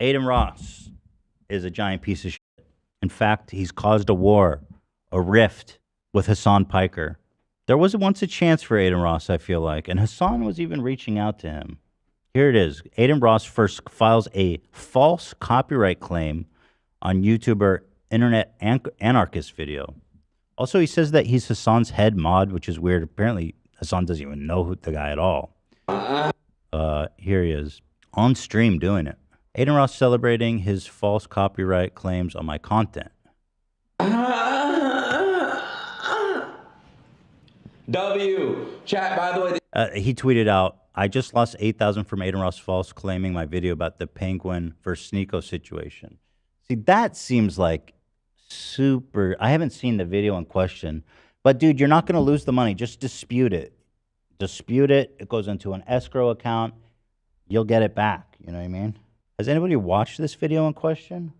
Adin Ross is a giant piece of shit. In fact, he's caused a war, a rift with Hasan Piker. There was once a chance for Adin Ross, I feel like, and Hasan was even reaching out to him. Here it is. Adin Ross first files a false copyright claim on YouTuber Internet Anarchist video. Also, he says that he's Hasan's head mod, which is weird. Apparently, Hasan doesn't even know the guy at all. Here he is, on stream doing it. Adin Ross celebrating his false copyright claims on my content. Chat, by the way. He tweeted out, I just lost 8,000 from Adin Ross false claiming my video about the Penguin versus Sneeko situation. See, that seems like super. I haven't seen the video in question, but dude, you're not going to lose the money. Just dispute it. Dispute it. It goes into an escrow account. You'll get it back. You know what I mean? Has anybody watched this video in question?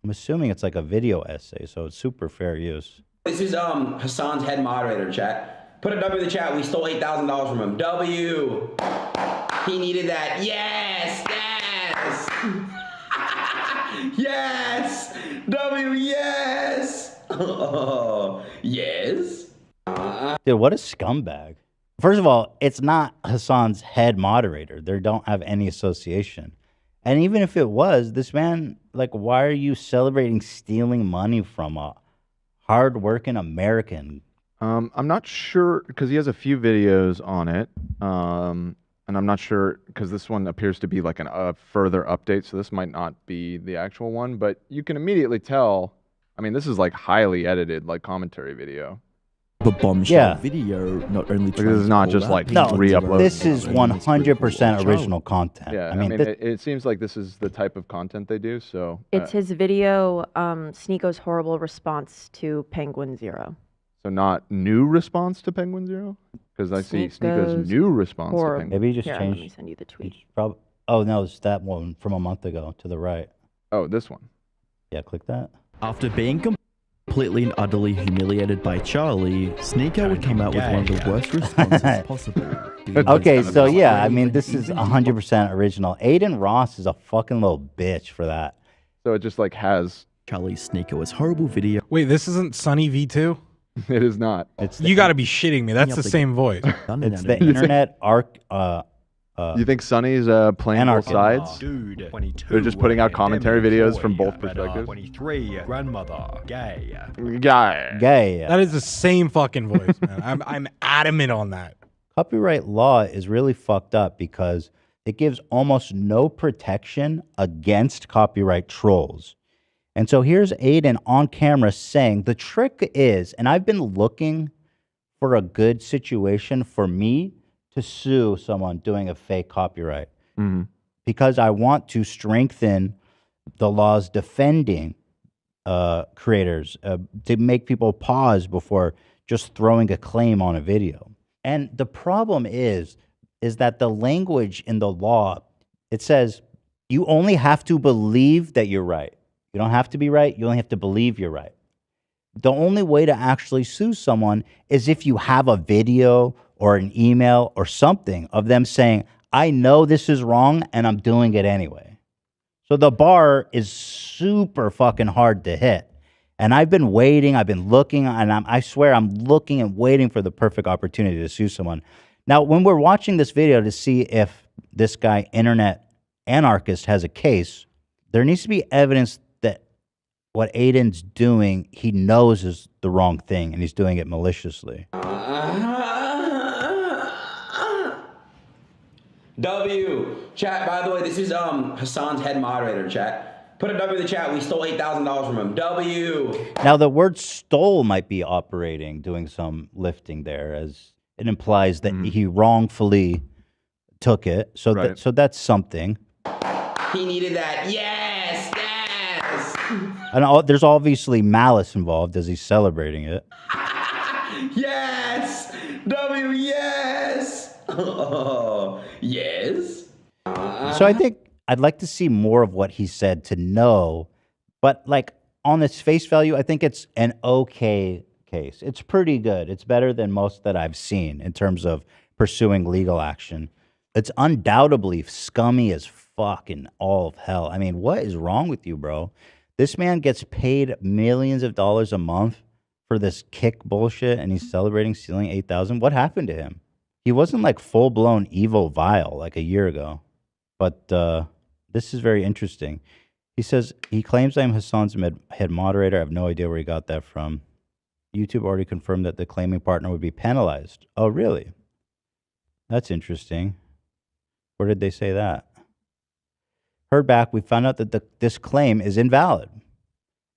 I'm assuming it's like a video essay, so it's super fair use. This is Hasan's head moderator, chat. Put a W in the chat. We stole $8,000 from him. W. He needed that. Yes. Yes. Yes. W. Yes. Oh, yes. Dude, what a scumbag. First of all, it's not Hasan's head moderator. They don't have any association. And even if it was, this man, like, why are you celebrating stealing money from a hardworking American? I'm not sure, because he has a few videos on it. And I'm not sure, because this one appears to be like a further update, so this might not be the actual one. But you can immediately tell, I mean, this is like highly edited, like commentary video. The bombshell video not only this is not just like re-upload. This is 100% original content. Yeah, I mean it seems like this is the type of content they do. So it's his video, Sneeko's horrible response to Penguin Zero. So not new response to Penguin Zero, because I see Sneeko's new response to Penguin. Maybe you just Here, changed. let me send you the tweet. Oh no, it's that one from a month ago to the right. Oh, this one. Yeah, click that. After being completely and utterly humiliated by Charlie, Sneeko would come out with one of the worst responses possible. Okay, so yeah, I mean, this is 100% original. Adin Ross is a fucking little bitch for that. So it just like has Charlie Sneeko's horrible video. Wait, this isn't Sunny V2? It is not. You got to be shitting me. That's the same voice. It's the internet you think Sonny's playing both sides? Dude, 22. They're just putting out commentary videos from both perspectives. 23, grandmother, gay. Gay. That is the same fucking voice, man. I'm adamant on that. Copyright law is really fucked up because it gives almost no protection against copyright trolls. And so here's Adin on camera saying, the trick is, and I've been looking for a good situation for me to sue someone doing a fake copyright because I want to strengthen the laws defending creators, to make people pause before just throwing a claim on a video. And the problem is that the language in the law, it says you only have to believe that you're right. You don't have to be right. You only have to believe you're right. The only way to actually sue someone is if you have a video or an email or something of them saying, I know this is wrong and I'm doing it anyway. So the bar is super fucking hard to hit. And I've been waiting, I've been looking, and I swear I'm looking and waiting for the perfect opportunity to sue someone. Now, when we're watching this video to see if this guy, Internet Anarchist, has a case, there needs to be evidence that what Adin's doing, he knows is the wrong thing, and he's doing it maliciously. W. Chat, by the way, this is Hasan's head moderator, chat. Put a W in the chat. We stole $8,000 from him. W. Now, the word stole might be operating, doing some lifting there, as it implies that he wrongfully took it. So, so that's something. He needed that. Yes, yes. And there's obviously malice involved as he's celebrating it. Yes. W. Yes. Oh, yes. So I think I'd like to see more of what he said to know, but like on its face value, I think it's an okay case. It's pretty good. It's better than most that I've seen in terms of pursuing legal action. It's undoubtedly scummy as fuck in all of hell. I mean, what is wrong with you, bro? This man gets paid millions of dollars a month for this kick bullshit, and he's celebrating stealing 8,000. What happened to him? He wasn't like full blown evil vile like a year ago, but this is very interesting. He says he claims I'm Hasan's head moderator. I have no idea where he got that from. YouTube already confirmed that the claiming partner would be penalized. Oh, really? That's interesting. Where did they say that? Heard back, we found out that this claim is invalid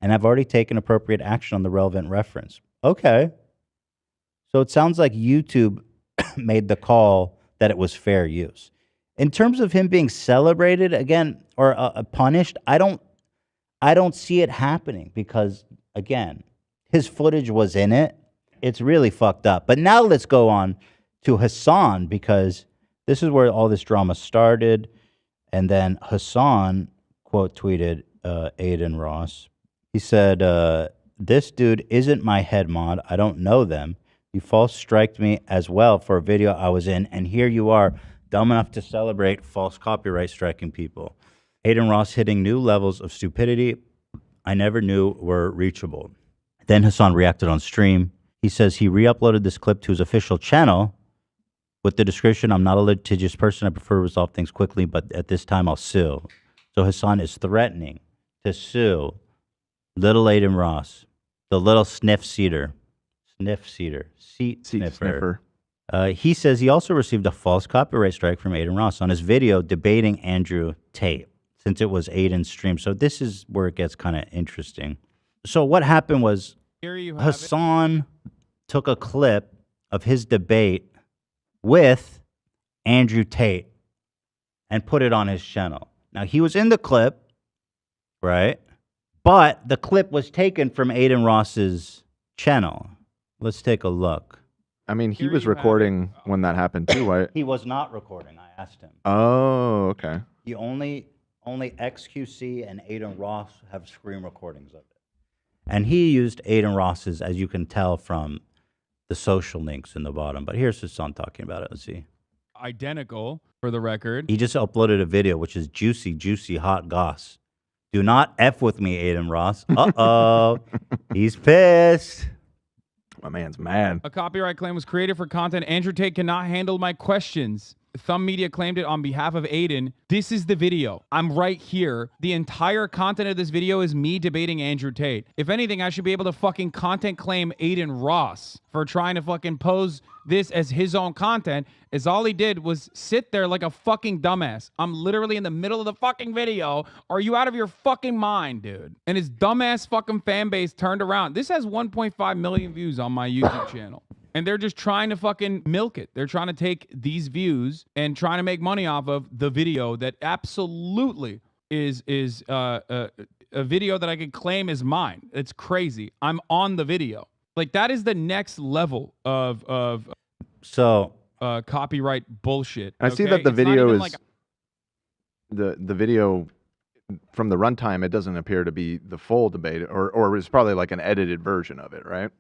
and have already taken appropriate action on the relevant reference. Okay. So it sounds like YouTube made the call that it was fair use. In terms of him being celebrated again or punished, I don't see it happening because, again, his footage was in it. It's really fucked up. But now let's go on to Hasan, because this is where all this drama started. And then Hasan quote tweeted Adin Ross. He said, this dude isn't my head mod. I don't know them. You false striked me as well for a video I was in. And here you are, dumb enough to celebrate false copyright striking people. Adin Ross hitting new levels of stupidity I never knew were reachable. Then Hasan reacted on stream. He says he re-uploaded this clip to his official channel with the description, I'm not a litigious person. I prefer to resolve things quickly, but at this time I'll sue. So Hasan is threatening to sue little Adin Ross, the little seat sniffer. He says he also received a false copyright strike from Adin Ross on his video debating Andrew Tate, since it was Adin's stream. So this is where it gets kind of interesting. So what happened was Hasan took a clip of his debate with Andrew Tate and put it on his channel. Now, he was in the clip, right? But the clip was taken from Adin Ross's channel. Let's take a look. I mean, he was recording when that happened too, right? He was not recording. I asked him. Oh, okay. The only XQC and Adin Ross have screen recordings of it. And he used Adin Ross's, as you can tell from the social links in the bottom. But here's Hasan talking about it. Let's see. Identical, for the record. He just uploaded a video, which is juicy, hot goss. Do not F with me, Adin Ross. Uh-oh. He's pissed. My man's mad. A copyright claim was created for content. Andrew Tate cannot handle my questions. Thumb Media claimed it on behalf of Adin. This is the video. I'm right here. The entire content of this video is me debating Andrew Tate. If anything, I should be able to fucking content claim Adin Ross for trying to fucking pose this as his own content, as all he did was sit there like a fucking dumbass. I'm literally in the middle of the fucking video. Are you out of your fucking mind, dude? And his dumbass fucking fan base turned around. This has 1.5 million views on my YouTube channel. And they're just trying to fucking milk it. They're trying to take these views and trying to make money off of the video that absolutely is a video that I could claim is mine. It's crazy. I'm on the video. Like, that is the next level of copyright bullshit. I see that the video is like the video from the runtime. It doesn't appear to be the full debate, or it's probably like an edited version of it, right?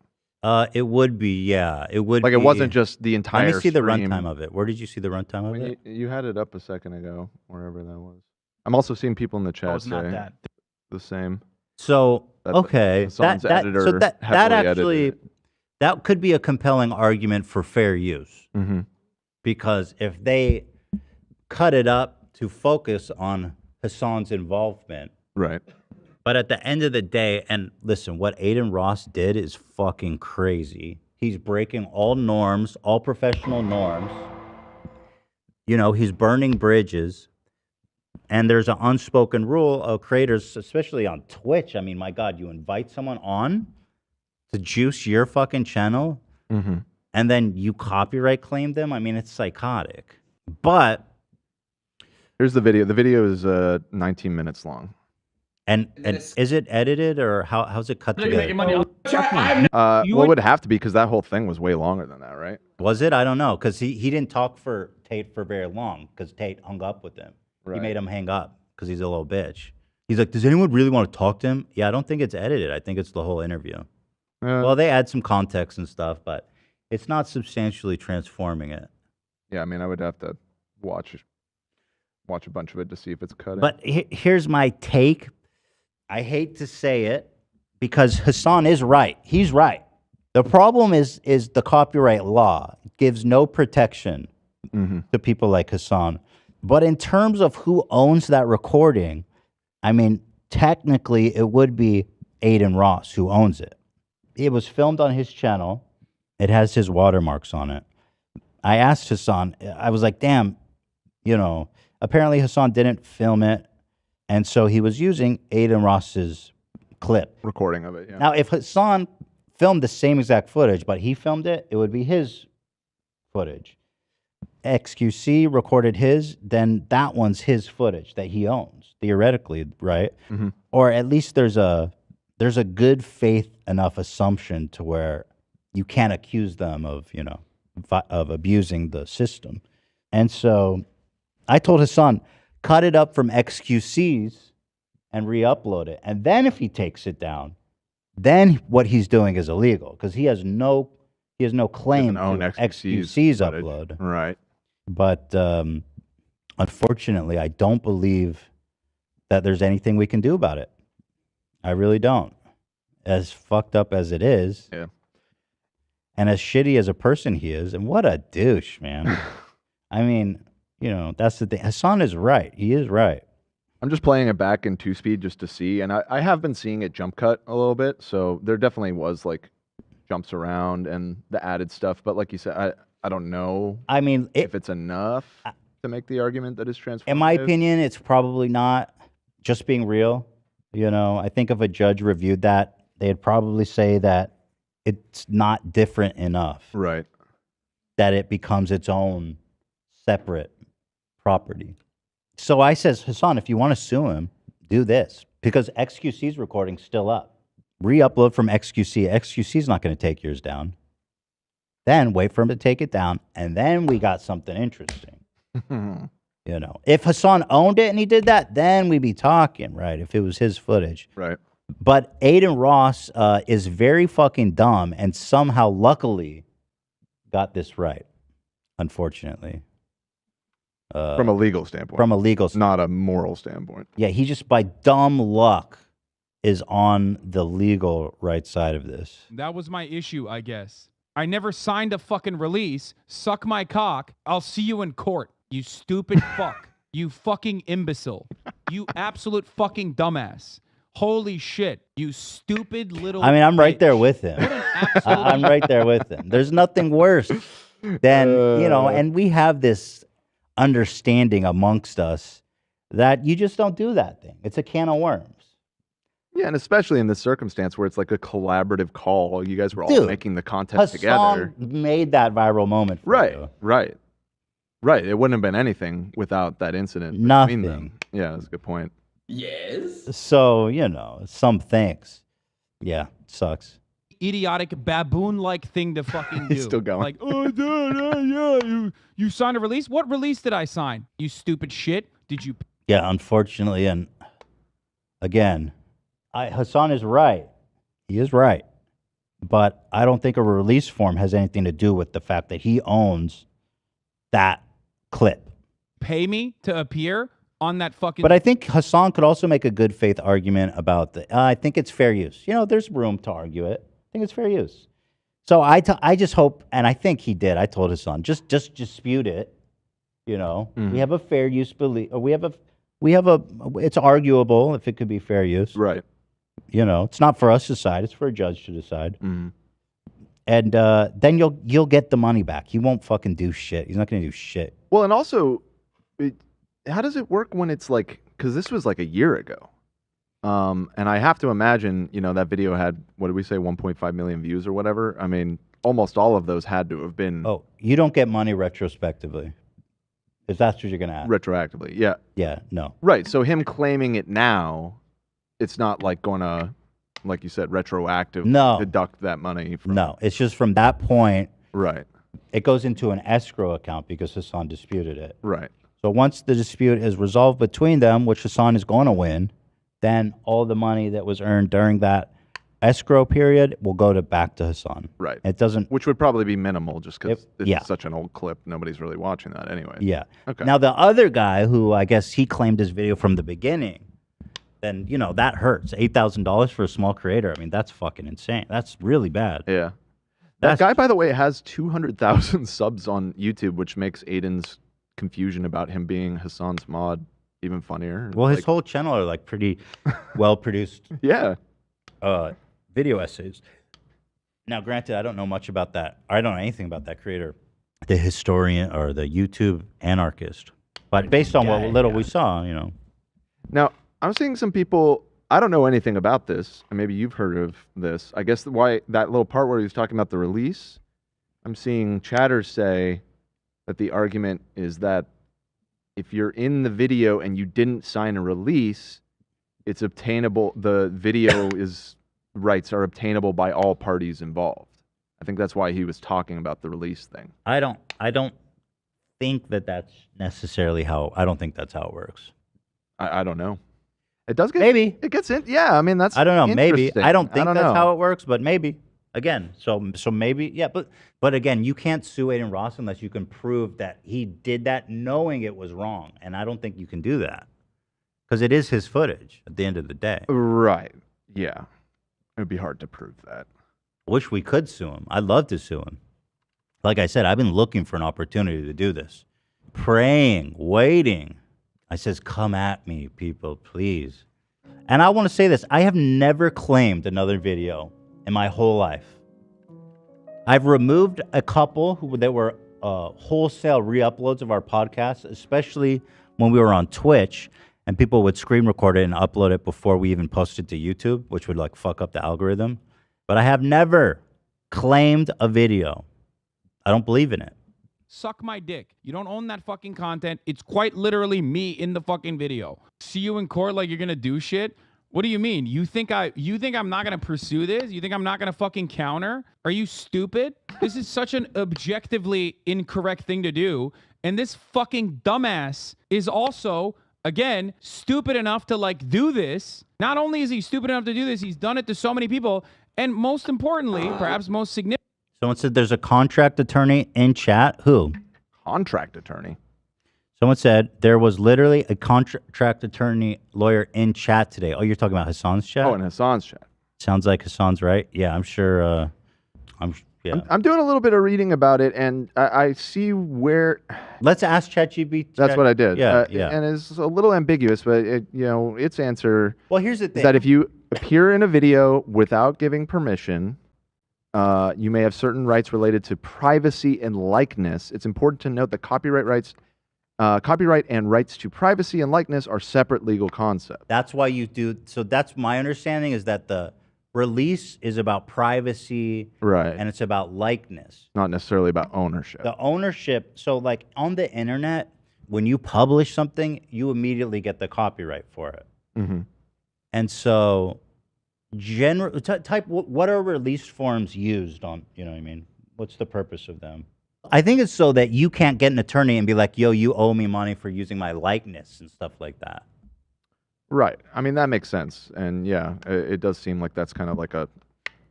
It would be, yeah. It would like be. It wasn't just the entire Let me see the stream. runtime of it. Where did you see the runtime of it? You had it up a second ago, wherever that was. I'm also seeing people in the chat say the same. So, okay. That actually, that could be a compelling argument for fair use. Mm-hmm. Because if they cut it up to focus on Hasan's involvement. Right. But at the end of the day, and listen, what Adin Ross did is fucking crazy. He's breaking all norms, all professional norms. You know, he's burning bridges. And there's an unspoken rule of creators, especially on Twitch. I mean, my God, you invite someone on to juice your fucking channel, and then you copyright claim them? I mean, it's psychotic. But here's the video. The video is 19 minutes long. And is it edited, or how's it cut together? Well, it would have to be, because that whole thing was way longer than that, right? Was it? I don't know, because he didn't talk for Tate for very long, because Tate hung up with him. Right. He made him hang up because he's a little bitch. He's like, does anyone really want to talk to him? Yeah, I don't think it's edited. I think it's the whole interview. Well, they add some context and stuff, but it's not substantially transforming it. Yeah, I mean, I would have to watch a bunch of it to see if it's cutting. But here's my take. I hate to say it because Hasan is right. He's right. The problem is the copyright law gives no protection to people like Hasan. But in terms of who owns that recording, I mean, technically it would be Adin Ross who owns it. It was filmed on his channel. It has his watermarks on it. I asked Hasan, I was like, damn, you know, apparently Hasan didn't film it. And so he was using Adin Ross's clip. Recording of it, yeah. Now, if Hasan filmed the same exact footage, but he filmed it, it would be his footage. XQC recorded his, then that one's his footage that he owns, theoretically, right? Or at least there's a good faith enough assumption to where you can't accuse them of, you know, of abusing the system. And so I told Hasan, cut it up from XQC's and re-upload it. And then if he takes it down, then what he's doing is illegal because he has no claim to XQC's upload. Right. But unfortunately, I don't believe that there's anything we can do about it. I really don't. As fucked up as it is. Yeah. And as shitty as a person he is, and what a douche, man. I mean, you know, that's the thing. Hasan is right. He is right. I'm just playing it back in 2-speed just to see, and I have been seeing it jump cut a little bit, so there definitely was like jumps around and the added stuff, but like you said, I don't know. I mean, if it's enough to make the argument that it's transformative. In my opinion, it's probably not. Just being real, you know, I think if a judge reviewed that, they'd probably say that it's not different enough. Right. That it becomes its own separate property. So I says, Hasan, if you want to sue him, do this. Because XQC's recording's still up. Re-upload from XQC. XQC's not going to take yours down. Then wait for him to take it down, and then we got something interesting. You know, if Hasan owned it and he did that, then we'd be talking, right? If it was his footage. Right. But Adin Ross is very fucking dumb and somehow, luckily, got this right, unfortunately. From a legal standpoint. From a legal standpoint. Not a moral standpoint. Yeah, he just, by dumb luck, is on the legal right side of this. That was my issue, I guess. I never signed a fucking release. Suck my cock. I'll see you in court, you stupid fuck. You fucking imbecile. You absolute fucking dumbass. Holy shit. You stupid little I mean, I'm right bitch. there with him. I'm right there with him. There's nothing worse than, you know, and we have this understanding amongst us that you just don't do that thing. It's a can of worms. Yeah, and especially in this circumstance where it's like a collaborative call. You guys were all Dude, making the content Hasan together. made that viral moment for you. Right. It wouldn't have been anything without that incident between Nothing. them. Yeah, that's a good point. Yes. So, you know, some things. Yeah, sucks. Idiotic baboon-like thing to fucking do. He's still going. Like, oh, dude, yeah, you signed a release? What release did I sign? You stupid shit. Did you? Yeah, unfortunately, and again, Hasan is right. He is right. But I don't think a release form has anything to do with the fact that he owns that clip. Pay me to appear on that fucking... But I think Hasan could also make a good faith argument about the... I think it's fair use. You know, there's room to argue it. I think it's fair use. So I just hope, and I think he did. I told Hasan, just dispute it. You know, we have a fair use belief. We have a. It's arguable if it could be fair use. Right. You know, it's not for us to decide. It's for a judge to decide. And then you'll get the money back. He won't fucking do shit. He's not going to do shit. Well, and also, how does it work when it's like, because this was like a year ago. And I have to imagine, you know, that video had, what did we say, 1.5 million views or whatever? I mean, almost all of those had to have been... Oh, you don't get money retrospectively. If that's what you're going to ask. Retroactively, yeah. Yeah, no. Right, so him claiming it now, it's not like going to, like you said, retroactive deduct that money from... No, it's just from that point... Right. It goes into an escrow account because Hasan disputed it. Right. So once the dispute is resolved between them, which Hasan is going to win, then all the money that was earned during that escrow period will go back to Hasan. Right. It doesn't. Which would probably be minimal, just because it's yeah. such an old clip. Nobody's really watching that anyway. Yeah. Okay. Now the other guy, who I guess he claimed his video from the beginning, then that hurts. $8,000 for a small creator. I mean, that's fucking insane. That's really bad. Yeah. That guy, by the way, has 200,000 subs on YouTube, which makes Adin's confusion about him being Hasan's mod even funnier. Well, his whole channel are like pretty well produced. Yeah. Video essays. Now, granted, I don't know much about that. I don't know anything about that creator, the historian or the YouTube anarchist. But based on what little we saw, Now, I'm seeing some people. I don't know anything about this, and maybe you've heard of this. I guess why that little part where he was talking about the release, I'm seeing chatters say that the argument is that if you're in the video and you didn't sign a release, it's obtainable. The video rights are obtainable by all parties involved. I think that's why he was talking about the release thing. I don't think that's necessarily how. I don't think that's how it works. I don't know. It does get maybe it gets in. Yeah, I mean that's. I don't know. Maybe I don't think that's know. how it works, but maybe again. So maybe yeah. But again, you can't sue Adin Ross unless you can prove that he did that knowing it was wrong, and I don't think you can do that because it is his footage at the end of the day. Right. Yeah. It would be hard to prove that. Wish we could sue him. I'd love to sue him. Like I said, I've been looking for an opportunity to do this, praying, waiting. I says, come at me, people, please. And I want to say this. I have never claimed another video in my whole life. I've removed a couple that were wholesale re-uploads of our podcast, especially when we were on Twitch, and people would screen record it and upload it before we even posted to YouTube, which would like fuck up the algorithm. But I have never claimed a video. I don't believe in it. Suck my dick. You don't own that fucking content. It's quite literally me in the fucking video. See you in court like you're gonna do shit? What do you mean? You think I'm not gonna pursue this? You think I'm not gonna fucking counter? Are you stupid? This is such an objectively incorrect thing to do. And this fucking dumbass is also, again, stupid enough to like do this. Not only is he stupid enough to do this, he's done it to so many people. And most importantly, perhaps most significant. Someone said there's a contract attorney in chat. Who? Contract attorney. Someone said there was literally a contract attorney lawyer in chat today. Oh, you're talking about Hasan's chat? Oh, in Hasan's chat. Sounds like Hasan's right. Yeah, I'm sure. I'm doing a little bit of reading about it, and I see where. Let's ask ChatGPT. That's what I did. Yeah. And it's a little ambiguous, but its answer. Well, here's the thing. Is that if you appear in a video without giving permission, you may have certain rights related to privacy and likeness. It's important to note that copyright and rights to privacy and likeness are separate legal concepts. That's why you do. So that's my understanding is that the release is about privacy, right? And it's about likeness, not necessarily about ownership. The ownership. So like on the internet, when you publish something, you immediately get the copyright for it. Mm-hmm. And so, what are release forms used on? You know what I mean? What's the purpose of them? I think it's so that you can't get an attorney and be like, yo, you owe me money for using my likeness and stuff like that. Right. I mean, that makes sense. And yeah, it does seem like that's kind of like a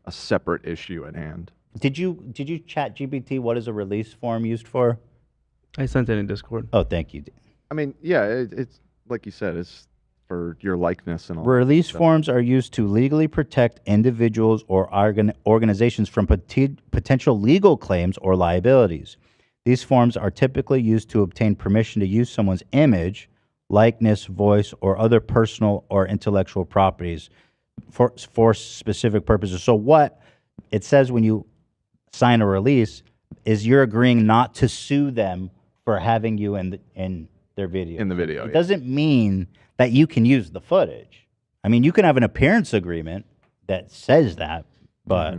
separate issue at hand. Did you chat GPT? What is a release form used for? I sent it in Discord. Oh, thank you. I mean, yeah, it's like you said, it's for your likeness and all. Release forms are used to legally protect individuals or organizations from potential legal claims or liabilities. These forms are typically used to obtain permission to use someone's image, likeness, voice, or other personal or intellectual properties for specific purposes. So what it says when you sign a release is you're agreeing not to sue them for having you in their video. In the video. It doesn't mean that you can use the footage. I mean, you can have an appearance agreement that says that, but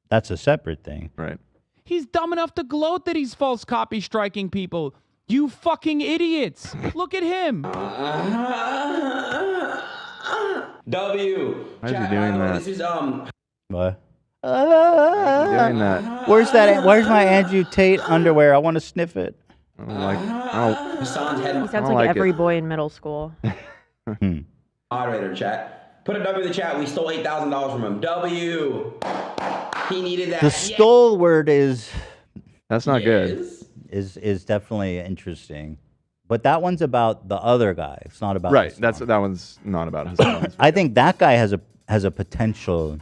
that's a separate thing. Right. He's dumb enough to gloat that he's false copy striking people. You fucking idiots. Look at him. W. Why is he doing that? This is What? Doing that. Where's my Andrew Tate underwear? I want to sniff it. I don't like. Hasan's head He sounds like every boy in middle school. moderator chat. Put a W in the chat. We stole $8,000 from him. W. He needed that. The stole word is That's not good. is definitely interesting. But that one's about the other guy. It's not about Right. Hasan. That one's not about Hasan. I think that guy has a potential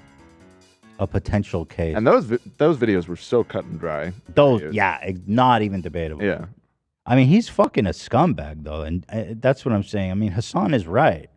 case. And those videos were so cut and dry. Those, videos. yeah, not even debatable. Yeah. I mean, he's fucking a scumbag though, and that's what I'm saying. I mean, Hasan is right.